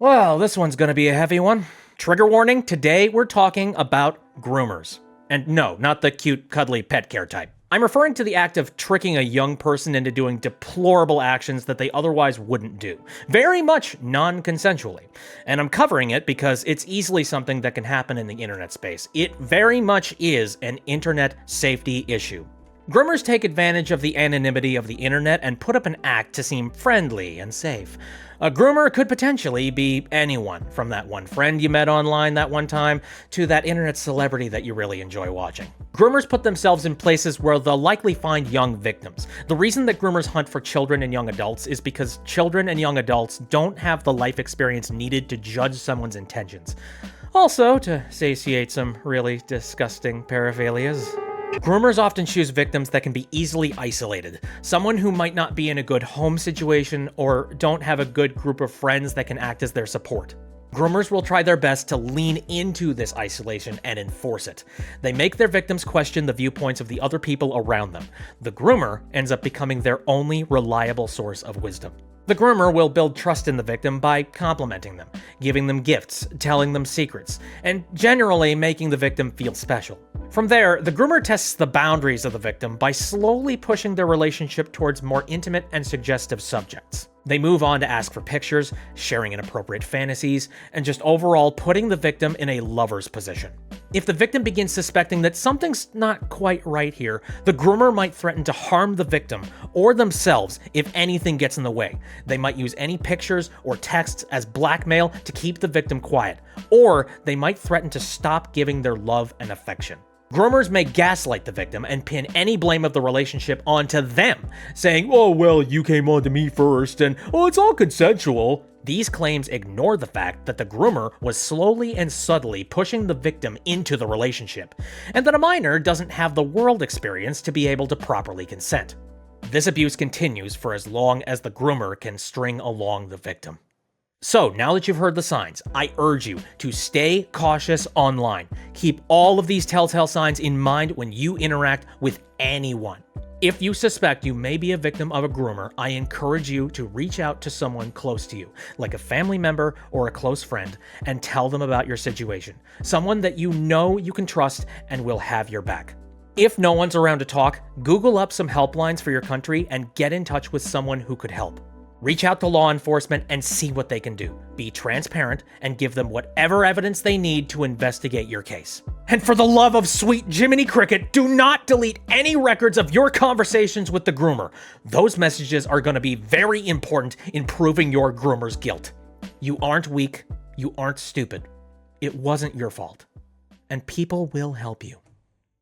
Well, this one's gonna be a heavy one. Trigger warning, today we're talking about groomers. And no, not the cute, cuddly pet care type. I'm referring to the act of tricking a young person into doing deplorable actions that they otherwise wouldn't do. Very much non-consensually. And I'm covering it because it's easily something that can happen in the internet space. It very much is an internet safety issue. Groomers take advantage of the anonymity of the internet and put up an act to seem friendly and safe. A groomer could potentially be anyone, from that one friend you met online that one time, to that internet celebrity that you really enjoy watching. Groomers put themselves in places where they'll likely find young victims. The reason that groomers hunt for children and young adults is because children and young adults don't have the life experience needed to judge someone's intentions. Also, to satiate some really disgusting paraphilias. Groomers often choose victims that can be easily isolated. Someone who might not be in a good home situation or don't have a good group of friends that can act as their support. Groomers will try their best to lean into this isolation and enforce it. They make their victims question the viewpoints of the other people around them. The groomer ends up becoming their only reliable source of wisdom. The groomer will build trust in the victim by complimenting them, giving them gifts, telling them secrets, and generally making the victim feel special. From there, the groomer tests the boundaries of the victim by slowly pushing their relationship towards more intimate and suggestive subjects. They move on to ask for pictures, sharing inappropriate fantasies, and just overall putting the victim in a lover's position. If the victim begins suspecting that something's not quite right here, the groomer might threaten to harm the victim or themselves if anything gets in the way. They might use any pictures or texts as blackmail to keep the victim quiet, or they might threaten to stop giving their love and affection. Groomers may gaslight the victim and pin any blame of the relationship onto them, saying, "Oh, well, you came on to me first, and oh, it's all consensual." These claims ignore the fact that the groomer was slowly and subtly pushing the victim into the relationship, and that a minor doesn't have the world experience to be able to properly consent. This abuse continues for as long as the groomer can string along the victim. So, now that you've heard the signs, I urge you to stay cautious online. Keep all of these telltale signs in mind when you interact with anyone. If you suspect you may be a victim of a groomer, I encourage you to reach out to someone close to you, like a family member or a close friend, and tell them about your situation. Someone that you know you can trust and will have your back. If no one's around to talk, Google up some helplines for your country and get in touch with someone who could help. Reach out to law enforcement and see what they can do. Be transparent and give them whatever evidence they need to investigate your case. And for the love of sweet Jiminy Cricket, do not delete any records of your conversations with the groomer. Those messages are going to be very important in proving your groomer's guilt. You aren't weak. You aren't stupid. It wasn't your fault. And people will help you.